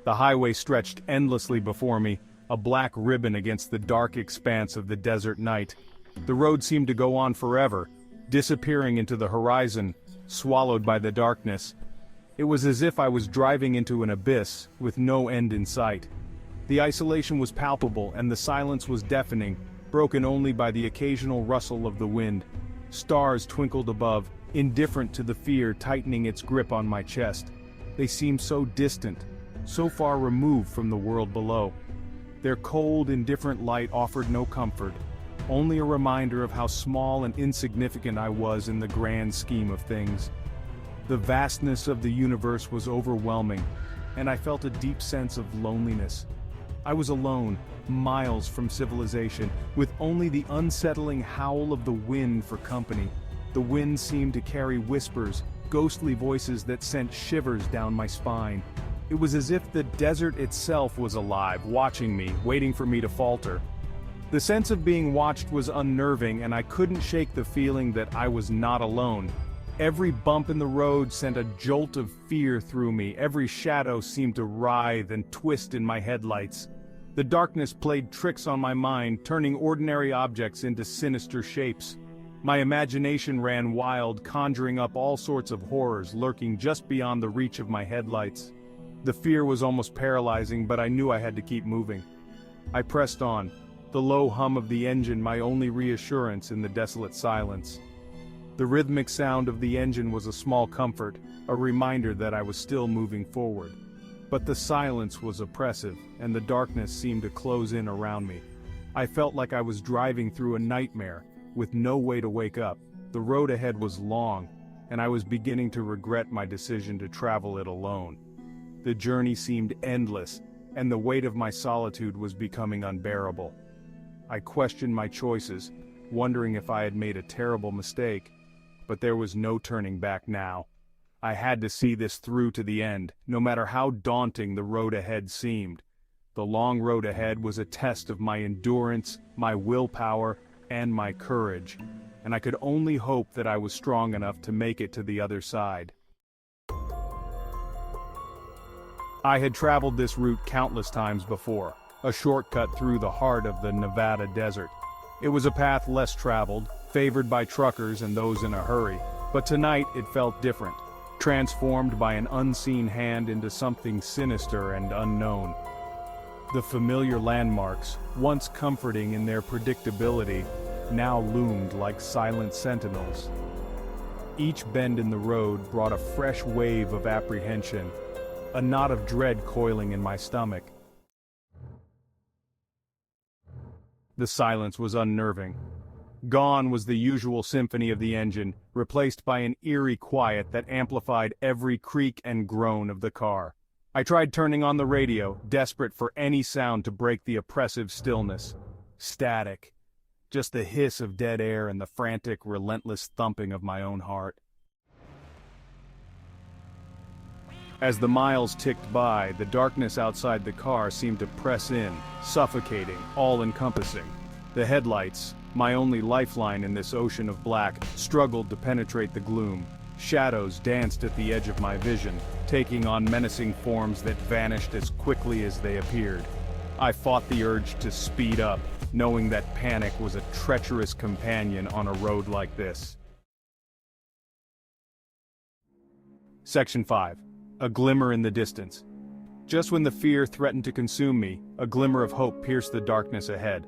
The highway stretched endlessly before me, a black ribbon against the dark expanse of the desert night. The road seemed to go on forever, disappearing into the horizon, swallowed by the darkness. It was as if I was driving into an abyss, with no end in sight. The isolation was palpable and the silence was deafening, broken only by the occasional rustle of the wind. Stars twinkled above, indifferent to the fear tightening its grip on my chest. They seemed so distant, so far removed from the world below. Their cold, indifferent light offered no comfort, only a reminder of how small and insignificant I was in the grand scheme of things. The vastness of the universe was overwhelming, and I felt a deep sense of loneliness. I was alone, miles from civilization, with only the unsettling howl of the wind for company. The wind seemed to carry whispers, ghostly voices that sent shivers down my spine. It was as if the desert itself was alive, watching me, waiting for me to falter. The sense of being watched was unnerving, and I couldn't shake the feeling that I was not alone. Every bump in the road sent a jolt of fear through me, every shadow seemed to writhe and twist in my headlights. The darkness played tricks on my mind, turning ordinary objects into sinister shapes. My imagination ran wild, conjuring up all sorts of horrors lurking just beyond the reach of my headlights. The fear was almost paralyzing, but I knew I had to keep moving. I pressed on, the low hum of the engine my only reassurance in the desolate silence. The rhythmic sound of the engine was a small comfort, a reminder that I was still moving forward. But the silence was oppressive, and the darkness seemed to close in around me. I felt like I was driving through a nightmare, with no way to wake up. The road ahead was long, and I was beginning to regret my decision to travel it alone. The journey seemed endless, and the weight of my solitude was becoming unbearable. I questioned my choices, wondering if I had made a terrible mistake, but there was no turning back now. I had to see this through to the end, no matter how daunting the road ahead seemed. The long road ahead was a test of my endurance, my willpower, and my courage, and I could only hope that I was strong enough to make it to the other side. I had traveled this route countless times before, a shortcut through the heart of the Nevada desert. It was a path less traveled, favored by truckers and those in a hurry, but tonight it felt different, transformed by an unseen hand into something sinister and unknown. The familiar landmarks, once comforting in their predictability, now loomed like silent sentinels. Each bend in the road brought a fresh wave of apprehension, a knot of dread coiling in my stomach. The silence was unnerving. Gone was the usual symphony of the engine, replaced by an eerie quiet that amplified every creak and groan of the car. I tried turning on the radio, desperate for any sound to break the oppressive stillness. Static. Just the hiss of dead air and the frantic, relentless thumping of my own heart. As the miles ticked by, the darkness outside the car seemed to press in, suffocating, all-encompassing. The headlights, my only lifeline in this ocean of black, struggled to penetrate the gloom. Shadows danced at the edge of my vision, taking on menacing forms that vanished as quickly as they appeared. I fought the urge to speed up, knowing that panic was a treacherous companion on a road like this. Section 5. A Glimmer in the Distance. Just when the fear threatened to consume me, a glimmer of hope pierced the darkness ahead.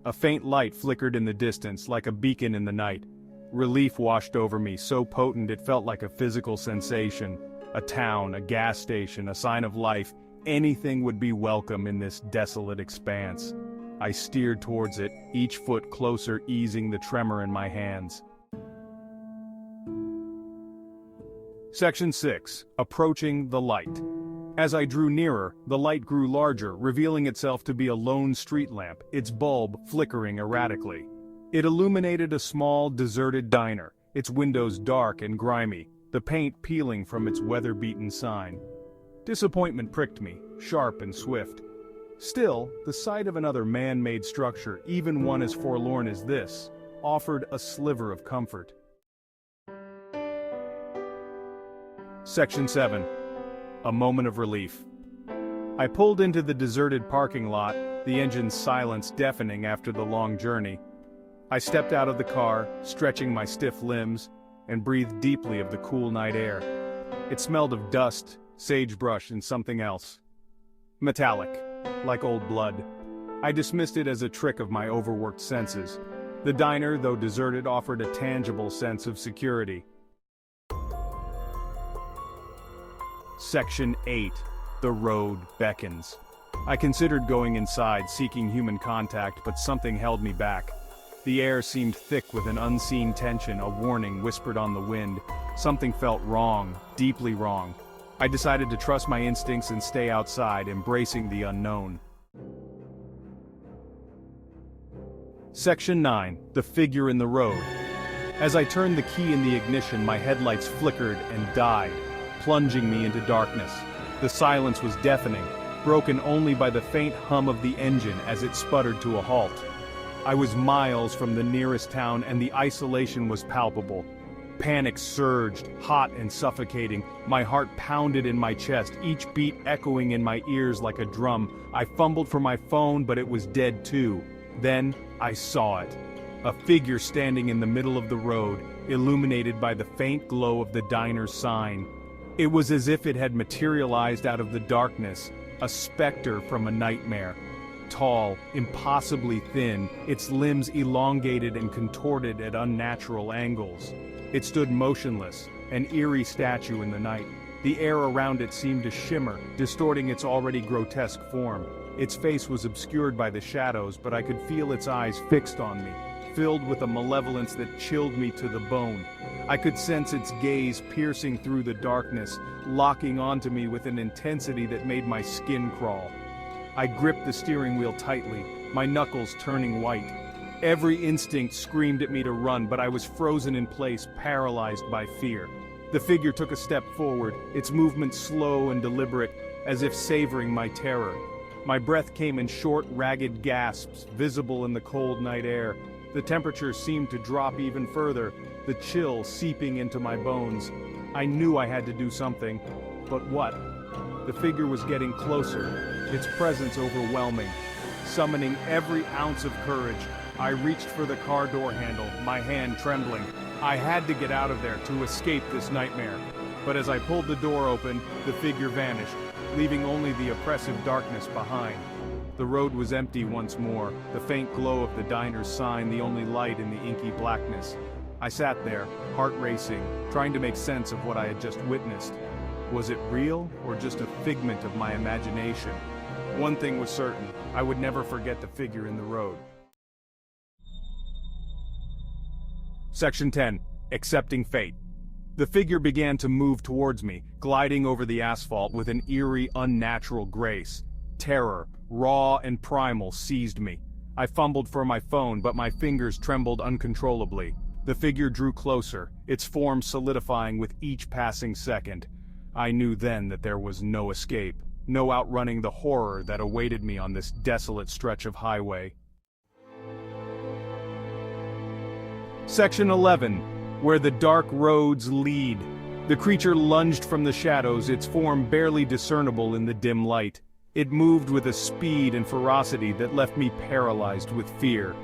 A faint light flickered in the distance like a beacon in the night. Relief washed over me, so potent it felt like a physical sensation. A town, a gas station, a sign of life, anything would be welcome in this desolate expanse. I steered towards it, each foot closer, easing the tremor in my hands. Section 6. Approaching the light. As I drew nearer, the light grew larger, revealing itself to be a lone street lamp, its bulb flickering erratically. It illuminated a small, deserted diner, its windows dark and grimy, the paint peeling from its weather-beaten sign. Disappointment pricked me, sharp and swift. Still, the sight of another man-made structure, even one as forlorn as this, offered a sliver of comfort. Section 7. A moment of relief. I pulled into the deserted parking lot, the engine's silence deafening after the long journey. I stepped out of the car, stretching my stiff limbs, and breathed deeply of the cool night air. It smelled of dust, sagebrush, and something else. Metallic, like old blood. I dismissed it as a trick of my overworked senses. The diner, though deserted, offered a tangible sense of security. Section 8. The road beckons. I considered going inside, seeking human contact, but something held me back. The air seemed thick with an unseen tension, a warning whispered on the wind. Something felt wrong, deeply wrong. I decided to trust my instincts and stay outside, embracing the unknown. Section 9. The figure in the road. As I turned the key in the ignition, my headlights flickered and died, plunging me into darkness. The silence was deafening, broken only by the faint hum of the engine as it sputtered to a halt. I was miles from the nearest town and the isolation was palpable. Panic surged, hot and suffocating. My heart pounded in my chest, each beat echoing in my ears like a drum. I fumbled for my phone, but it was dead too. Then, I saw it. A figure standing in the middle of the road, illuminated by the faint glow of the diner's sign. It was as if it had materialized out of the darkness, a specter from a nightmare. Tall, impossibly thin, its limbs elongated and contorted at unnatural angles. It stood motionless, an eerie statue in the night. The air around it seemed to shimmer, distorting its already grotesque form. Its face was obscured by the shadows, but I could feel its eyes fixed on me, filled with a malevolence that chilled me to the bone. I could sense its gaze piercing through the darkness, locking onto me with an intensity that made my skin crawl. I gripped the steering wheel tightly, my knuckles turning white. Every instinct screamed at me to run, but I was frozen in place, paralyzed by fear. The figure took a step forward, its movement slow and deliberate, as if savoring my terror. My breath came in short, ragged gasps, visible in the cold night air. The temperature seemed to drop even further, the chill seeping into my bones. I knew I had to do something, but what? The figure was getting closer, its presence overwhelming. Summoning every ounce of courage, I reached for the car door handle, my hand trembling. I had to get out of there to escape this nightmare. But as I pulled the door open, the figure vanished, leaving only the oppressive darkness behind. The road was empty once more, the faint glow of the diner's sign the only light in the inky blackness. I sat there, heart racing, trying to make sense of what I had just witnessed. Was it real, or just a figment of my imagination? One thing was certain, I would never forget the figure in the road. Section 10. Accepting fate. The figure began to move towards me, gliding over the asphalt with an eerie, unnatural grace. Terror, raw and primal, seized me. I fumbled for my phone, but my fingers trembled uncontrollably. The figure drew closer, its form solidifying with each passing second. I knew then that there was no escape, no outrunning the horror that awaited me on this desolate stretch of highway. Section 11. Where the dark roads lead. The creature lunged from the shadows, its form barely discernible in the dim light. It moved with a speed and ferocity that left me paralyzed with fear.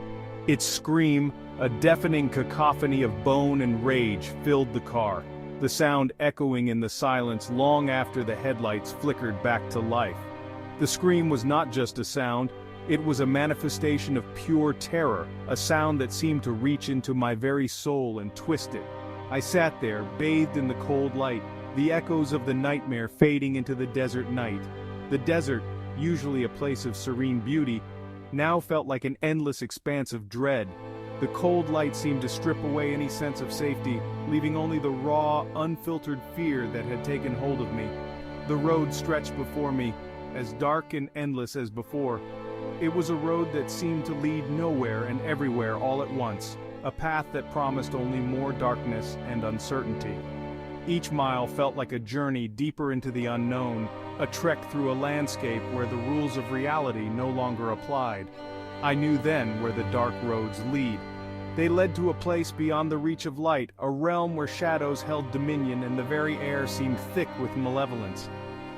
Its scream, a deafening cacophony of bone and rage, filled the car, the sound echoing in the silence long after the headlights flickered back to life. The scream was not just a sound, it was a manifestation of pure terror, a sound that seemed to reach into my very soul and twist it. I sat there, bathed in the cold light, the echoes of the nightmare fading into the desert night. The desert, usually a place of serene beauty, now felt like an endless expanse of dread. The cold light seemed to strip away any sense of safety, leaving only the raw, unfiltered fear that had taken hold of me. The road stretched before me, as dark and endless as before. It was a road that seemed to lead nowhere and everywhere all at once, a path that promised only more darkness and uncertainty. Each mile felt like a journey deeper into the unknown, a trek through a landscape where the rules of reality no longer applied. I knew then where the dark roads lead. They led to a place beyond the reach of light, a realm where shadows held dominion and the very air seemed thick with malevolence.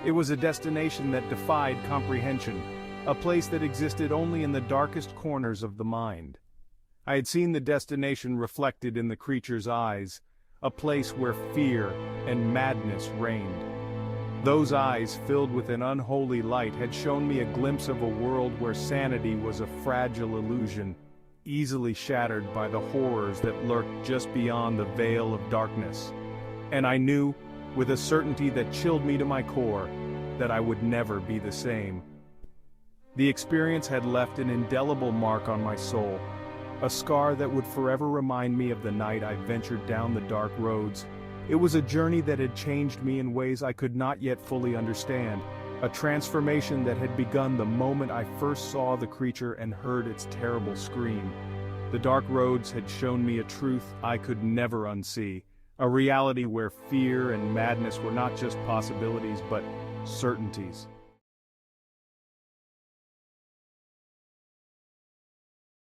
It was a destination that defied comprehension, a place that existed only in the darkest corners of the mind. I had seen the destination reflected in the creature's eyes, a place where fear and madness reigned. Those eyes, filled with an unholy light, had shown me a glimpse of a world where sanity was a fragile illusion, easily shattered by the horrors that lurked just beyond the veil of darkness. And I knew, with a certainty that chilled me to my core, that I would never be the same. The experience had left an indelible mark on my soul, a scar that would forever remind me of the night I ventured down the dark roads. It was a journey that had changed me in ways I could not yet fully understand, a transformation that had begun the moment I first saw the creature and heard its terrible scream. The dark roads had shown me a truth I could never unsee, a reality where fear and madness were not just possibilities but certainties.